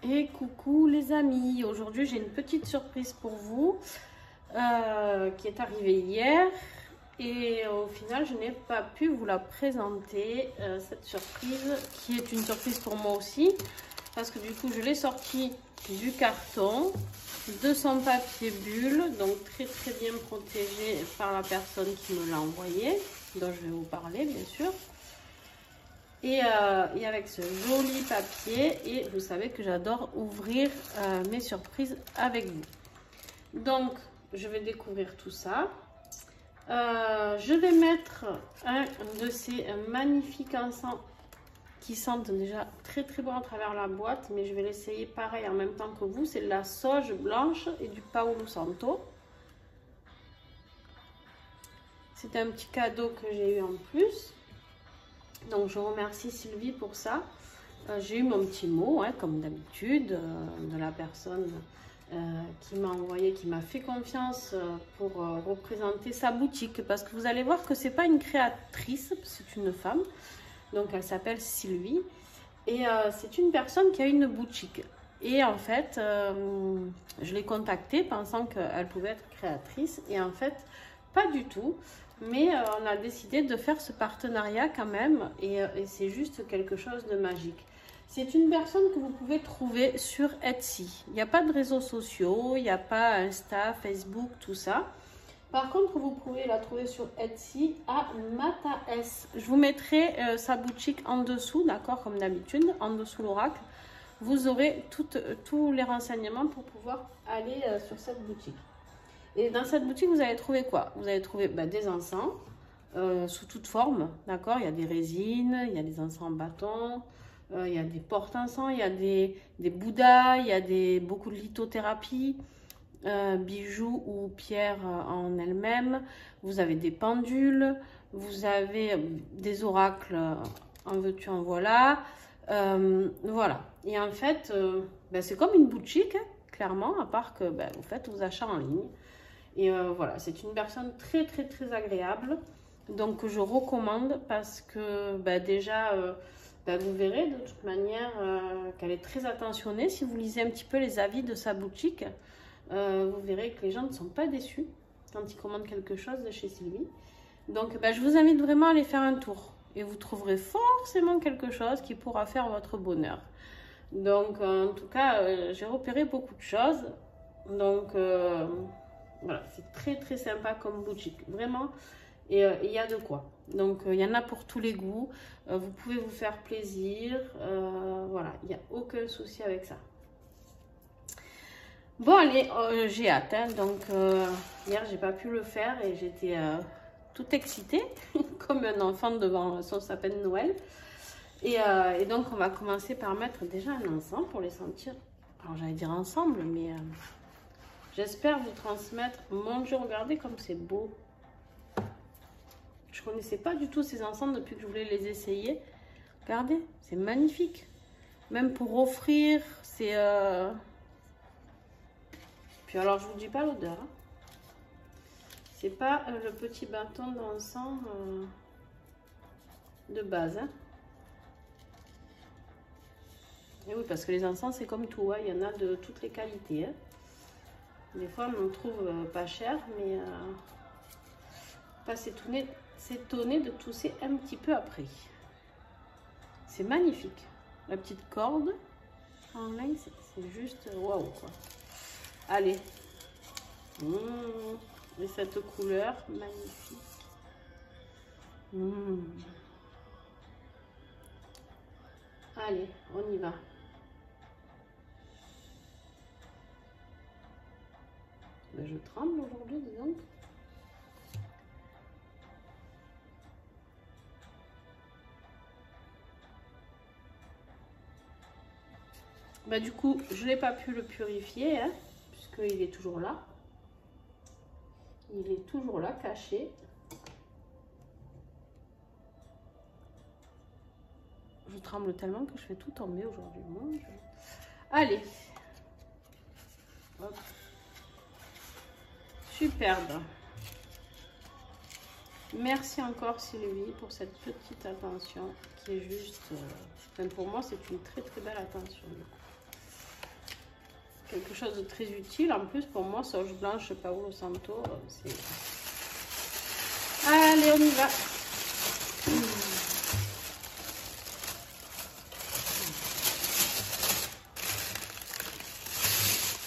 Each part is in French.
Et coucou les amis, aujourd'hui j'ai une petite surprise pour vous qui est arrivée hier et au final je n'ai pas pu vous la présenter, cette surprise qui est une surprise pour moi aussi parce que du coup je l'ai sortie du carton de son papier bulle, donc très bien protégé par la personne qui me l'a envoyé, dont je vais vous parler bien sûr. Et avec ce joli papier, et vous savez que j'adore ouvrir mes surprises avec vous. Donc, je vais découvrir tout ça. Je vais mettre un de ces magnifiques encens qui sentent déjà très bon à travers la boîte, mais je vais l'essayer pareil en même temps que vous. C'est de la sauge blanche et du Palo Santo. C'est un petit cadeau que j'ai eu en plus. Donc je remercie Sylvie pour ça. J'ai eu mon petit mot, hein, comme d'habitude, de la personne qui m'a envoyé, qui m'a fait confiance pour représenter sa boutique. Parce que vous allez voir que c'est pas une créatrice, c'est une femme. Donc elle s'appelle Sylvie. Et c'est une personne qui a une boutique. Et en fait, je l'ai contactée pensant qu'elle pouvait être créatrice. Et en fait, pas du tout. Mais on a décidé de faire ce partenariat quand même et c'est juste quelque chose de magique. C'est une personne que vous pouvez trouver sur Etsy. Il n'y a pas de réseaux sociaux, il n'y a pas Insta, Facebook, tout ça. Par contre, vous pouvez la trouver sur Etsy à Mata S. Je vous mettrai sa boutique en dessous, d'accord, comme d'habitude, en dessous l'oracle. Vous aurez tous les renseignements pour pouvoir aller sur cette boutique. Et dans cette boutique, vous allez trouver quoi? Vous allez trouver des encens sous toute forme, d'accord? Il y a des résines, il y a des encens en bâton, il y a des porte-encens, il y a des bouddhas, il y a beaucoup de lithothérapie, bijoux ou pierres en elles-mêmes. Vous avez des pendules, vous avez des oracles en veux-tu, en voilà. Voilà. Et en fait, c'est comme une boutique, hein, clairement, à part que vous faites vos achats en ligne. Et voilà, c'est une personne très agréable. Donc, je recommande parce que déjà, vous verrez de toute manière qu'elle est très attentionnée. Si vous lisez un petit peu les avis de sa boutique, vous verrez que les gens ne sont pas déçus quand ils commandent quelque chose de chez Sylvie. Donc, je vous invite vraiment à aller faire un tour. Et vous trouverez forcément quelque chose qui pourra faire votre bonheur. Donc, en tout cas, j'ai repéré beaucoup de choses. Donc, voilà, c'est très sympa comme boutique, vraiment. Et il y a de quoi. Donc, il y en a pour tous les goûts. Vous pouvez vous faire plaisir. Voilà, il n'y a aucun souci avec ça. Bon, allez, j'ai hâte. Hein, donc, hier, j'ai pas pu le faire et j'étais toute excitée, comme un enfant devant son sapin de Noël. Et donc, on va commencer par mettre déjà un encens pour les sentir. Alors, j'allais dire ensemble, mais... j'espère vous transmettre. Mon Dieu, regardez comme c'est beau. Je ne connaissais pas du tout ces encens depuis que je voulais les essayer. Regardez, c'est magnifique. Même pour offrir, c'est... Puis alors, je vous dis pas l'odeur. Hein. C'est pas le petit bâton d'encens de base. Hein. Et oui, parce que les encens, c'est comme tout. Hein. Il y en a de toutes les qualités. Hein. Des fois, on en trouve pas cher, mais pas s'étonner de tousser un petit peu après. C'est magnifique. La petite corde en lin, c'est juste waouh quoi. Allez. Et cette couleur magnifique. Allez, on y va. Je tremble aujourd'hui, dis donc. Du coup, je n'ai pas pu le purifier, hein, puisqu'il est toujours là. Il est toujours là, caché. Je tremble tellement que je fais tout tomber aujourd'hui. Allez. Hop. Superbe. Merci encore Sylvie pour cette petite attention qui est juste... pour moi, c'est une très belle attention. quelque chose de très utile. En plus, pour moi, sauge blanche Paolo Santo, c'est... Allez, on y va.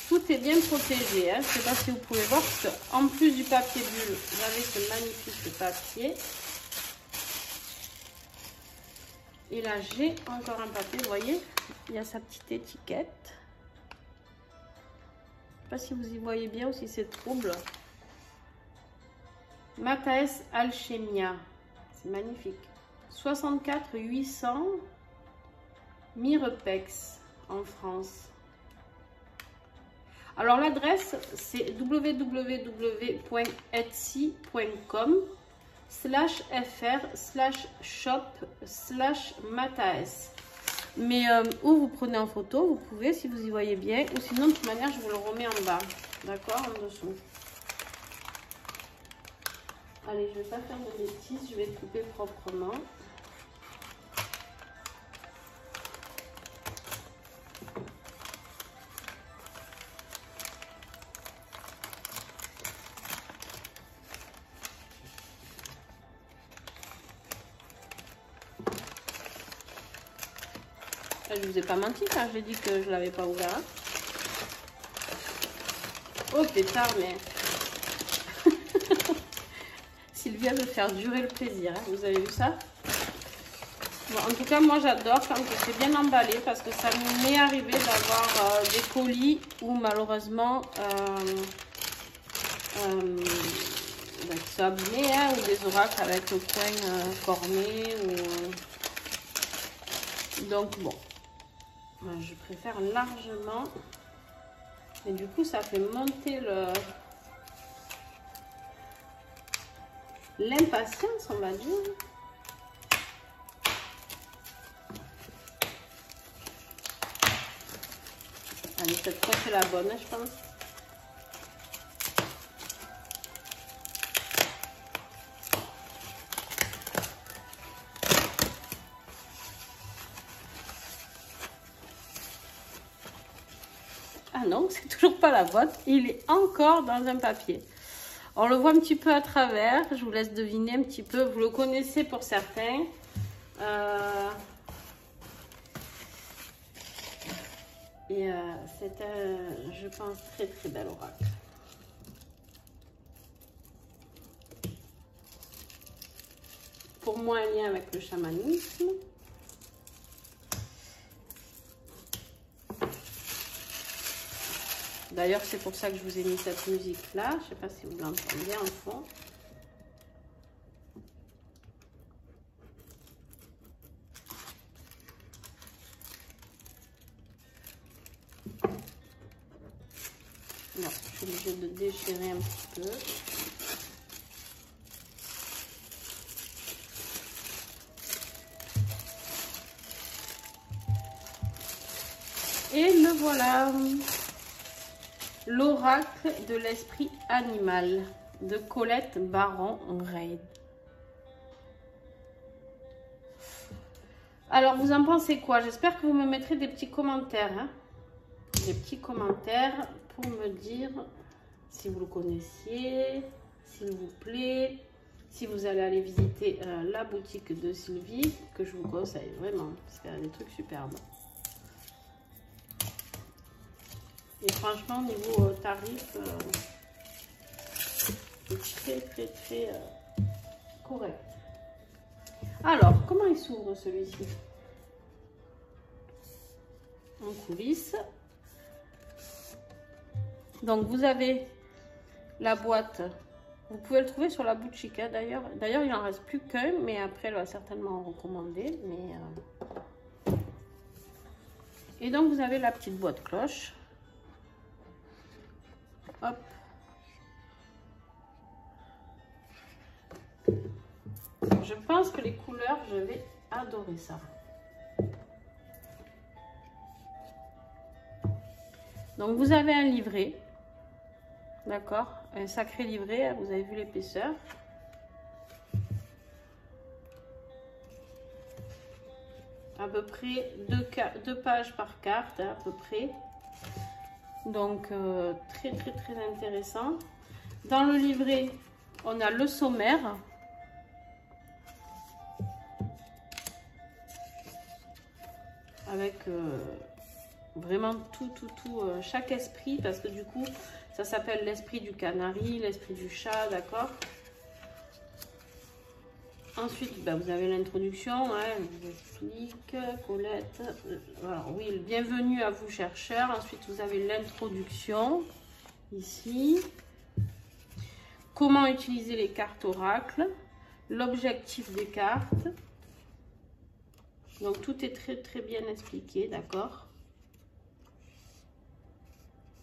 Tout est bien protégé. Hein. Je ne sais pas si vous pouvez voir, parce qu'en plus du papier bulle, j'avais ce magnifique papier. Et là, j'ai encore un papier, vous voyez, il y a sa petite étiquette. Je ne sais pas si vous y voyez bien ou si c'est trouble. Mataes Alchemia, c'est magnifique. 64 800 Mirepex en France. Alors l'adresse, c'est www.etsy.com/fr/shop/Mataes. Mais où vous prenez en photo, vous pouvez si vous y voyez bien, ou sinon de toute manière je vous le remets en bas, d'accord, en dessous. Allez, je ne vais pas faire de bêtises, je vais couper proprement. Je vous ai pas menti quand j'ai dit que je l'avais pas ouvert. Oh pétard, mais Sylvia veut faire durer le plaisir. Hein. Vous avez vu ça? Bon, en tout cas, moi j'adore quand c'est bien emballé parce que ça m'est arrivé d'avoir des colis où malheureusement qui sont abîmés, hein, ou des oracles avec le coin corné. Donc bon. Je préfère largement, et du coup ça fait monter l'impatience, on va dire. Allez, cette fois c'est la bonne, je pense. Ah non, c'est toujours pas la bonne. Il est encore dans un papier. On le voit un petit peu à travers. Je vous laisse deviner un petit peu. Vous le connaissez pour certains. C'est un, je pense, très très bel oracle. Pour moi, un lien avec le chamanisme. D'ailleurs, c'est pour ça que je vous ai mis cette musique-là. Je ne sais pas si vous l'entendez en fond. Non, je suis obligée de déchirer un petit peu. Et le voilà. L'oracle de l'esprit animal de Colette Baron-Reid. Alors, vous en pensez quoi? J'espère que vous me mettrez des petits commentaires. Hein, des petits commentaires pour me dire si vous le connaissiez, s'il vous plaît, si vous allez aller visiter la boutique de Sylvie, que je vous conseille vraiment, parce qu'elle a des trucs superbes. Et franchement, niveau tarif, c'est très correct. Alors, comment il s'ouvre celui-ci? En coulisses. Donc, vous avez la boîte. Vous pouvez le trouver sur la boutique, hein, d'ailleurs. D'ailleurs, il n'en reste plus qu'un, mais après, elle va certainement en recommander. Et donc, vous avez la petite boîte cloche. Hop. Je pense que les couleurs, je vais adorer ça. Donc, vous avez un livret. D'accord? Un sacré livret, vous avez vu l'épaisseur. À peu près 2 pages par carte, hein, à peu près. Donc, très intéressant. Dans le livret, on a le sommaire. Avec vraiment tout, chaque esprit, parce que du coup, ça s'appelle l'esprit du canari, l'esprit du chat, d'accord? Ensuite, ben, vous avez l'introduction, hein, je vous explique, Colette, voilà, oui, bienvenue à vous chercheurs. Ensuite, vous avez l'introduction, ici. Comment utiliser les cartes oracles, l'objectif des cartes. Donc, tout est très bien expliqué, d'accord?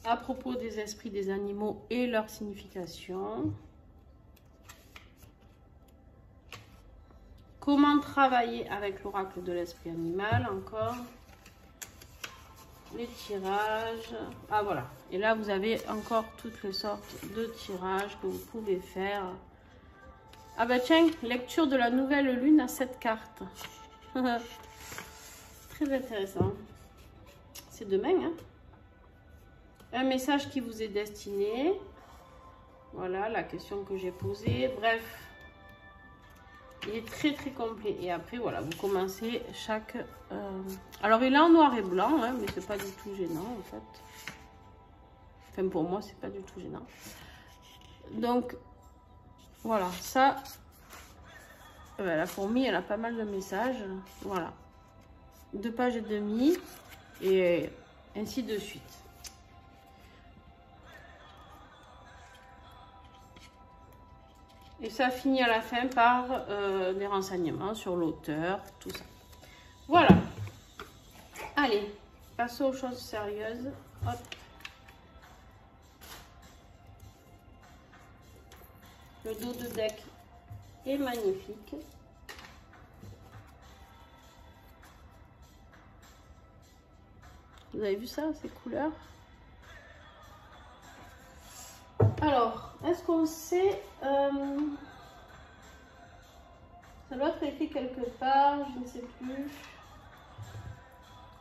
À propos des esprits des animaux et leur signification. Comment travailler avec l'oracle de l'esprit animal, encore. Les tirages. Ah, voilà. Et là, vous avez encore toutes les sortes de tirages que vous pouvez faire. Ah bah tiens, lecture de la nouvelle lune à 7 cartes. Très intéressant. C'est demain, hein. Un message qui vous est destiné. Voilà la question que j'ai posée. Bref, il est très complet. Et après, voilà, vous commencez chaque... Alors, il est en noir et blanc, hein, mais c'est pas du tout gênant, en fait. Enfin, pour moi, c'est pas du tout gênant. Donc, voilà, ça... la fourmi, elle a pas mal de messages. Voilà. 2 pages et demie. Et ainsi de suite. Et ça finit à la fin par des renseignements sur l'auteur, tout ça. Voilà. Allez, passons aux choses sérieuses. Hop. Le dos de deck est magnifique. Vous avez vu ça, ces couleurs? Alors, est-ce qu'on sait... ça doit être écrit quelque part, je ne sais plus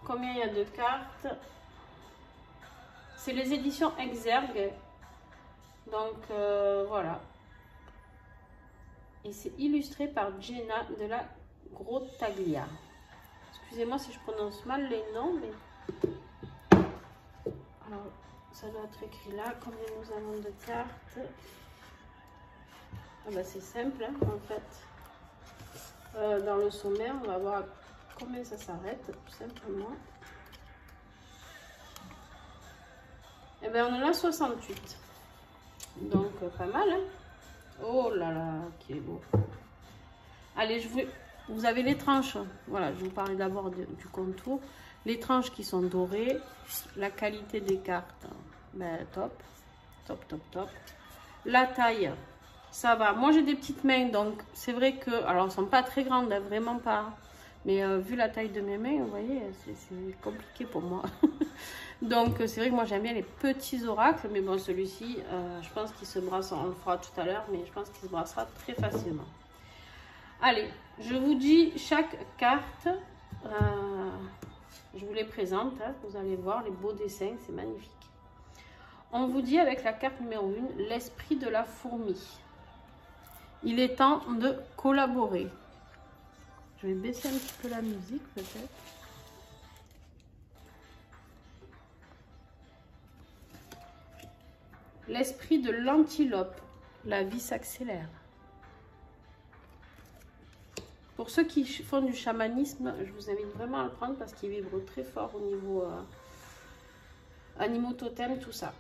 combien il y a de cartes. C'est les éditions Exergue. Donc, voilà. Et c'est illustré par Jenna de la Grottaglia. Excusez-moi si je prononce mal les noms, mais... Alors, ça doit être écrit là, combien nous avons de cartes. Ah bah c'est simple, hein, en fait. Dans le sommaire, on va voir combien ça s'arrête, tout simplement. Et bien, on en a 68. Donc, pas mal, hein. Oh là là, qui est beau. Allez, vous avez les tranches. Voilà, je vous parlais d'abord du contour. Les tranches qui sont dorées. La qualité des cartes, ben, top. Top. La taille, ça va. Moi, j'ai des petites mains, donc c'est vrai que... Alors, elles ne sont pas très grandes, hein, vraiment pas. Mais vu la taille de mes mains, vous voyez, c'est compliqué pour moi. Donc, c'est vrai que moi, j'aime bien les petits oracles. Mais bon, celui-ci, je pense qu'il se brasse, on le fera tout à l'heure, mais je pense qu'il se brassera très facilement. Allez, je vous dis chaque carte. Je vous les présente, hein, vous allez voir les beaux dessins, c'est magnifique. On vous dit avec la carte numéro 1, l'esprit de la fourmi. Il est temps de collaborer. Je vais baisser un petit peu la musique peut-être. L'esprit de l'antilope. La vie s'accélère. Pour ceux qui font du chamanisme, je vous invite vraiment à le prendre parce qu'il vibre très fort au niveau animaux totems, tout ça.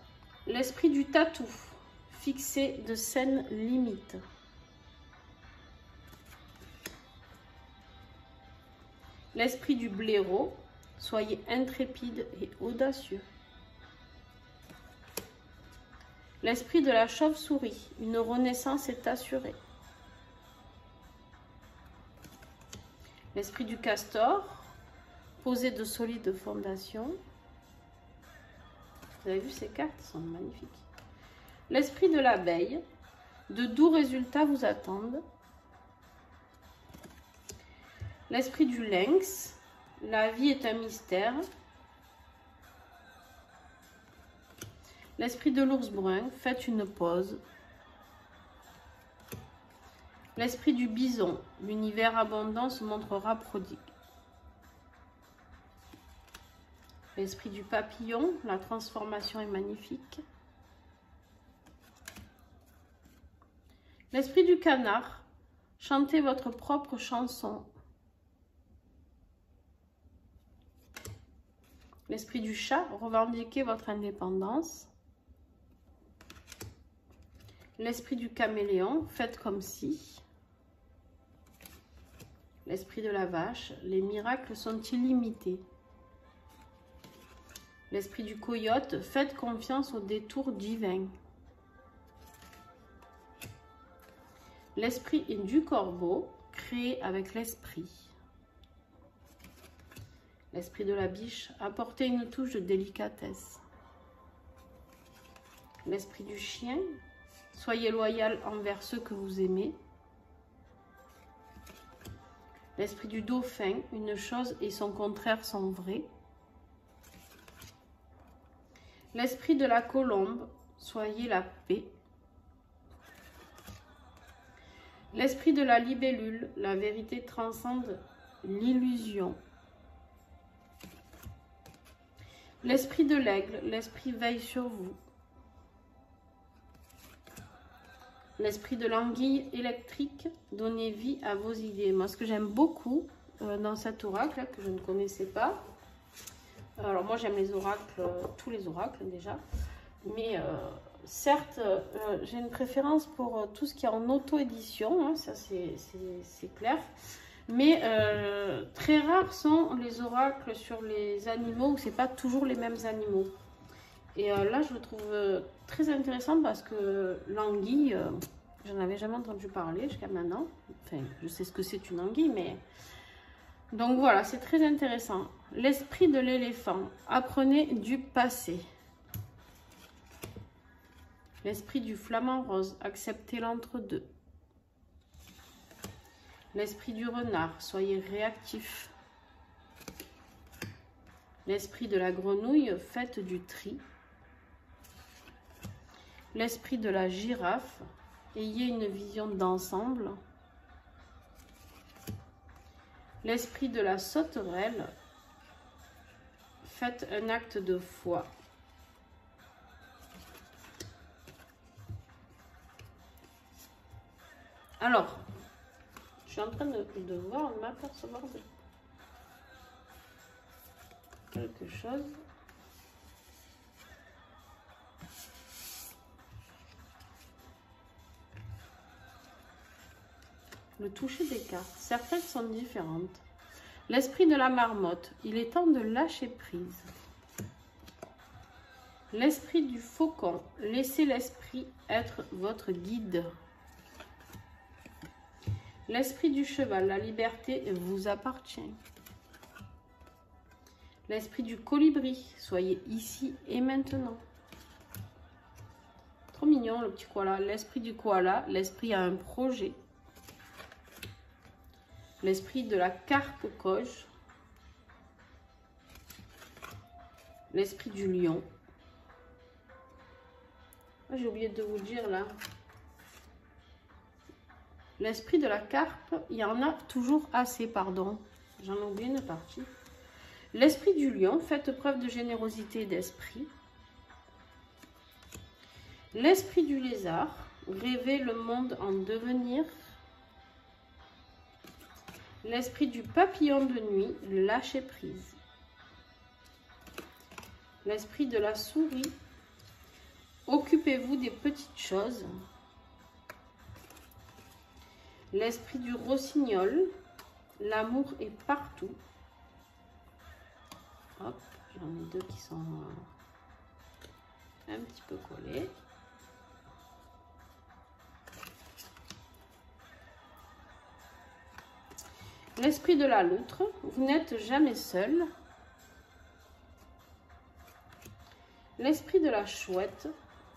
L'esprit du tatou, fixé de saines limites. L'esprit du blaireau, soyez intrépide et audacieux. L'esprit de la chauve-souris, une renaissance est assurée. L'esprit du castor, posé de solides fondations. Vous avez vu, ces cartes sont magnifiques. L'esprit de l'abeille, de doux résultats vous attendent. L'esprit du lynx, la vie est un mystère. L'esprit de l'ours brun, faites une pause. L'esprit du bison, l'univers abondant se montrera prodigue. L'esprit du papillon, la transformation est magnifique. L'esprit du canard, chantez votre propre chanson. L'esprit du chat, revendiquez votre indépendance. L'esprit du caméléon, faites comme si. L'esprit de la vache, les miracles sont illimités. L'esprit du coyote, faites confiance au détour divin. L'esprit du corbeau, créez avec l'esprit. L'esprit de la biche, apportez une touche de délicatesse. L'esprit du chien, soyez loyal envers ceux que vous aimez. L'esprit du dauphin, une chose et son contraire sont vrais. L'esprit de la colombe, soyez la paix. L'esprit de la libellule, la vérité transcende l'illusion. L'esprit de l'aigle, l'esprit veille sur vous. L'esprit de l'anguille électrique, donnez vie à vos idées. Moi, ce que j'aime beaucoup dans cet oracle, là, que je ne connaissais pas, alors moi j'aime les oracles, tous les oracles déjà, mais certes, j'ai une préférence pour tout ce qui est en auto-édition, hein, ça c'est clair. Mais très rares sont les oracles sur les animaux où c'est pas toujours les mêmes animaux. Et là, je le trouve très intéressant parce que l'anguille, j'en avais jamais entendu parler jusqu'à maintenant. Enfin, je sais ce que c'est une anguille, mais... Donc voilà, c'est très intéressant. L'esprit de l'éléphant, apprenez du passé. L'esprit du flamant rose, acceptez l'entre-deux. L'esprit du renard, soyez réactif. L'esprit de la grenouille, faites du tri. L'esprit de la girafe, ayez une vision d'ensemble. L'esprit de la sauterelle, faites un acte de foi. Alors, je suis en train de voir, de m'apercevoir de quelque chose. Le toucher des cartes, certaines sont différentes. L'esprit de la marmotte, il est temps de lâcher prise. L'esprit du faucon, laissez l'esprit être votre guide. L'esprit du cheval, la liberté vous appartient. L'esprit du colibri, soyez ici et maintenant. Trop mignon le petit koala. L'esprit du koala, l'esprit a un projet. L'esprit de la carpe coge. L'esprit du lion. Ah, j'ai oublié de vous le dire là. L'esprit de la carpe, il y en a toujours assez, pardon. J'en ai oublié une partie. L'esprit du lion, faites preuve de générosité et d'esprit. L'esprit du lézard, rêvez le monde en devenir. L'esprit du papillon de nuit, lâchez prise. L'esprit de la souris, occupez-vous des petites choses. L'esprit du rossignol, l'amour est partout. Hop, j'en ai deux qui sont un petit peu collés. L'esprit de la loutre, vous n'êtes jamais seul. L'esprit de la chouette,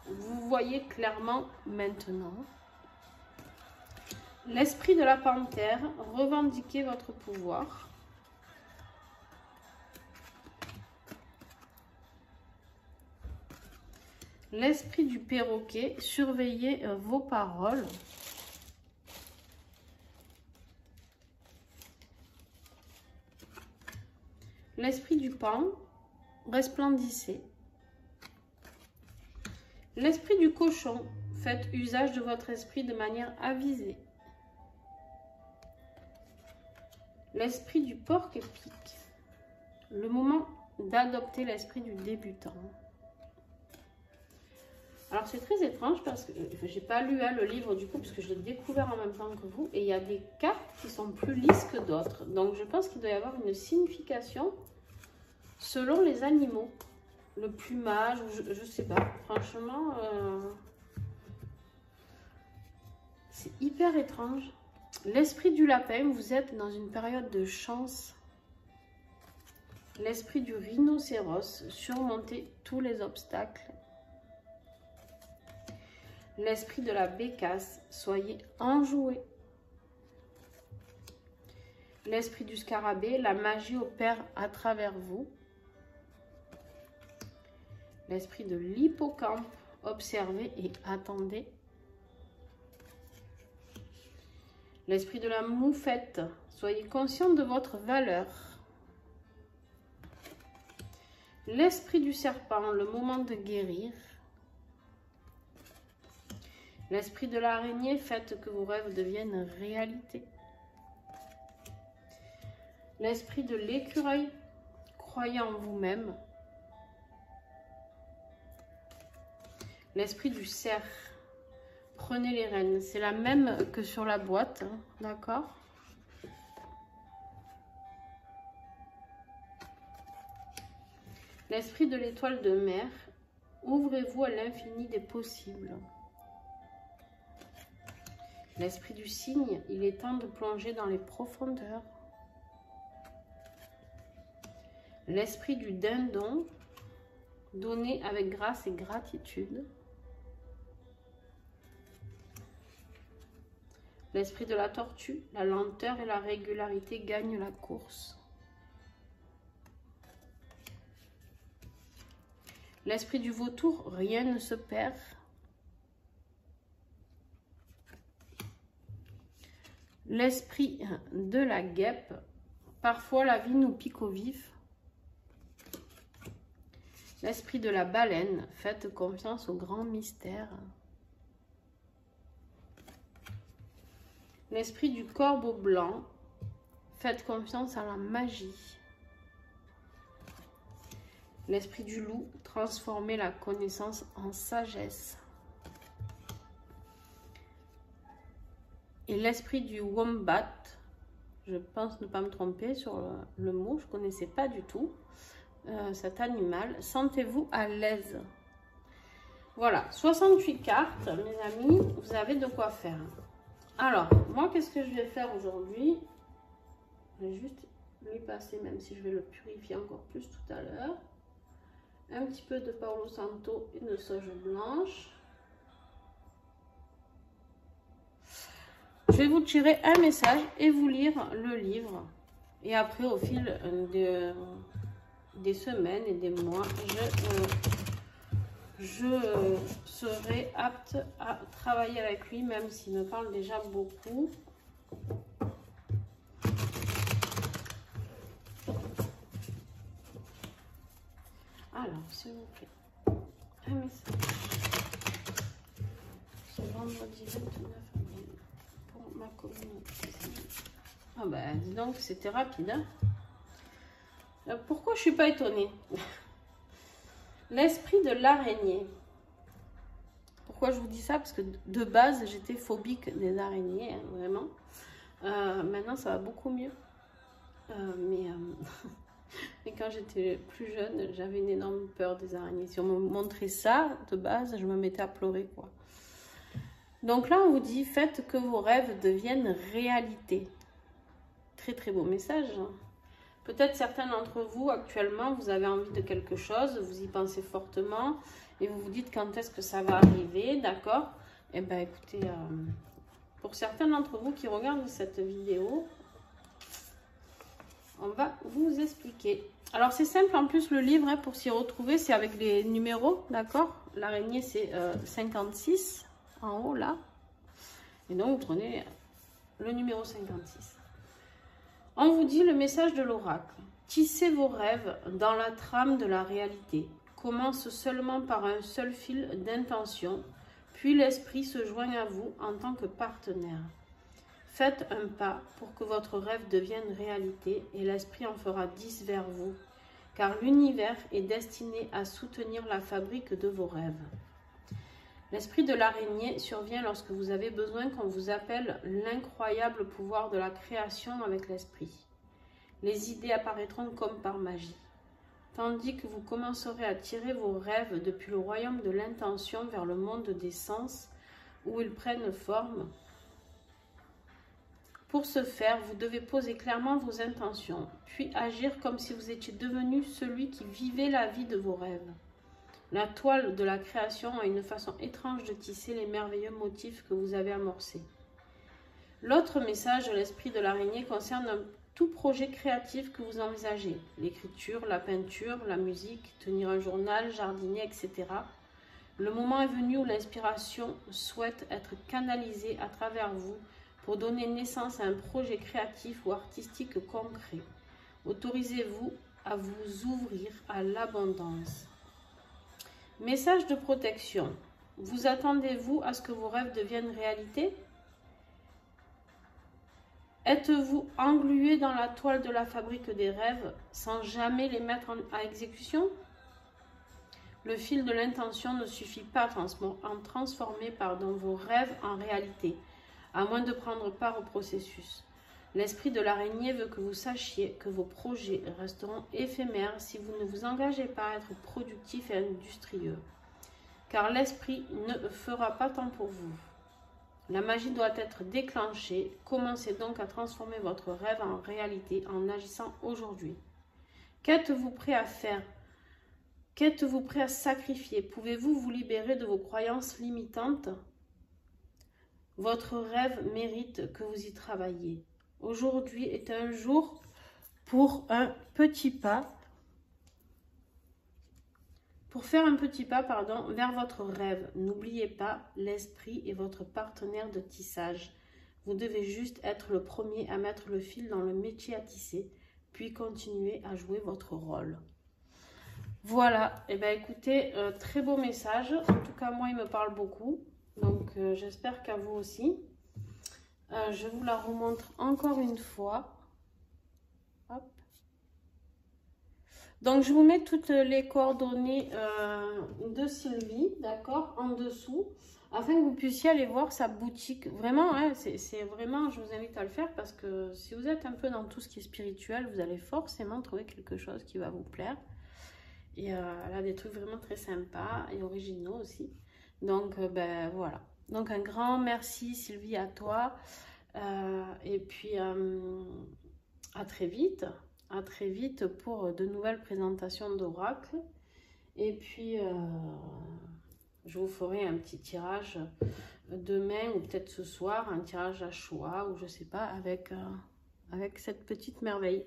vous voyez clairement maintenant. L'esprit de la panthère, revendiquez votre pouvoir. L'esprit du perroquet, surveillez vos paroles. L'esprit du pan, resplendissez. L'esprit du cochon, faites usage de votre esprit de manière avisée. L'esprit du porc-épic, le moment d'adopter l'esprit du débutant. Alors c'est très étrange parce que j'ai pas lu le livre du coup parce que je l'ai découvert en même temps que vous et il y a des cartes qui sont plus lisses que d'autres. Donc je pense qu'il doit y avoir une signification selon les animaux. Le plumage, je sais pas. Franchement, c'est hyper étrange. L'esprit du lapin, vous êtes dans une période de chance. L'esprit du rhinocéros, surmontez tous les obstacles. L'esprit de la bécasse, soyez enjoué. L'esprit du scarabée, la magie opère à travers vous. L'esprit de l'hippocampe, observez et attendez. L'esprit de la moufette, soyez conscient de votre valeur. L'esprit du serpent, le moment de guérir. L'esprit de l'araignée, faites que vos rêves deviennent réalité. L'esprit de l'écureuil, croyez en vous-même. L'esprit du cerf, prenez les rênes. C'est la même que sur la boîte, hein, d'accord? L'esprit de l'étoile de mer, ouvrez-vous à l'infini des possibles. L'esprit du cygne, il est temps de plonger dans les profondeurs. L'esprit du dindon, donnez avec grâce et gratitude. L'esprit de la tortue, la lenteur et la régularité gagnent la course. L'esprit du vautour, rien ne se perd. L'esprit de la guêpe, parfois la vie nous pique au vif. L'esprit de la baleine, faites confiance au grand mystère. L'esprit du corbeau blanc, faites confiance à la magie. L'esprit du loup, transformez la connaissance en sagesse. Et l'esprit du wombat, je pense ne pas me tromper sur le mot, je ne connaissais pas du tout cet animal. Sentez-vous à l'aise. Voilà, 68 cartes, mes amis, vous avez de quoi faire. Alors, moi, qu'est-ce que je vais faire aujourd'hui? Je vais juste lui passer, même si je vais le purifier encore plus tout à l'heure. Un petit peu de Palo Santo et de sauge blanche. Je vais vous tirer un message et vous lire le livre. Et après, au fil des semaines et des mois, je serai apte à travailler avec lui, même s'il me parle déjà beaucoup. Alors, s'il vous plaît, un message. Ce vendredi 29 avril pour ma communauté. Ah ben, dis donc, c'était rapide. Hein? Pourquoi je ne suis pas étonnée? L'esprit de l'araignée. Pourquoi je vous dis ça? Parce que de base, j'étais phobique des araignées, hein, vraiment. Maintenant, ça va beaucoup mieux. Mais quand j'étais plus jeune, j'avais une énorme peur des araignées. Si on me montrait ça, de base, je me mettais à pleurer, quoi. Donc là, on vous dit, faites que vos rêves deviennent réalité. Très, très beau message. Hein. Peut-être certains d'entre vous, actuellement, vous avez envie de quelque chose, vous y pensez fortement, et vous vous dites quand est-ce que ça va arriver, d'accord? Eh bien, écoutez, pour certains d'entre vous qui regardent cette vidéo, on va vous expliquer. Alors c'est simple en plus le livre, hein, pour s'y retrouver, c'est avec les numéros, d'accord? L'araignée c'est 56 en haut là. Et donc vous prenez le numéro 56. On vous dit le message de l'oracle. Tissez vos rêves dans la trame de la réalité. Commence seulement par un seul fil d'intention, puis l'esprit se joint à vous en tant que partenaire. Faites un pas pour que votre rêve devienne réalité et l'esprit en fera 10 vers vous, car l'univers est destiné à soutenir la fabrique de vos rêves. L'esprit de l'araignée survient lorsque vous avez besoin qu'on vous appelle l'incroyable pouvoir de la création avec l'esprit. Les idées apparaîtront comme par magie. Tandis que vous commencerez à tirer vos rêves depuis le royaume de l'intention vers le monde des sens, où ils prennent forme. Pour ce faire, vous devez poser clairement vos intentions, puis agir comme si vous étiez devenu celui qui vivait la vie de vos rêves. La toile de la création a une façon étrange de tisser les merveilleux motifs que vous avez amorcés. L'autre message de l'esprit de l'araignée concerne tout projet créatif que vous envisagez, l'écriture, la peinture, la musique, tenir un journal, jardiner, etc. Le moment est venu où l'inspiration souhaite être canalisée à travers vous pour donner naissance à un projet créatif ou artistique concret. Autorisez-vous à vous ouvrir à l'abondance. Message de protection. Vous attendez-vous à ce que vos rêves deviennent réalité? Êtes-vous englué dans la toile de la fabrique des rêves sans jamais les mettre à exécution? Le fil de l'intention ne suffit pas à transformer vos rêves en réalité, à moins de prendre part au processus. L'esprit de l'araignée veut que vous sachiez que vos projets resteront éphémères si vous ne vous engagez pas à être productif et industrieux. Car l'esprit ne fera pas tant pour vous. La magie doit être déclenchée. Commencez donc à transformer votre rêve en réalité en agissant aujourd'hui. Qu'êtes-vous prêt à faire? Qu'êtes-vous prêt à sacrifier? Pouvez-vous vous libérer de vos croyances limitantes? Votre rêve mérite que vous y travailliez. Aujourd'hui est un jour pour un petit pas. Pour faire un petit pas, vers votre rêve. N'oubliez pas, l'esprit est votre partenaire de tissage. Vous devez juste être le premier à mettre le fil dans le métier à tisser, puis continuer à jouer votre rôle. Voilà, et écoutez, très beau message. En tout cas, moi, il me parle beaucoup. Donc, j'espère qu'à vous aussi. Je vous la remontre encore une fois. Hop. Donc, je vous mets toutes les coordonnées de Sylvie, d'accord, en dessous, afin que vous puissiez aller voir sa boutique. Vraiment, hein, c'est vraiment, je vous invite à le faire parce que si vous êtes un peu dans tout ce qui est spirituel, vous allez forcément trouver quelque chose qui va vous plaire. Et elle a des trucs vraiment très sympas et originaux aussi. Donc, voilà. Donc, un grand merci Sylvie à toi. Et puis, à très vite. À très vite pour de nouvelles présentations d'oracle. Et puis, je vous ferai un petit tirage demain ou peut-être ce soir, un tirage à choix ou je sais pas, avec cette petite merveille.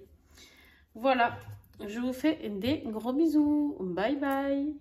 Voilà, je vous fais des gros bisous. Bye bye.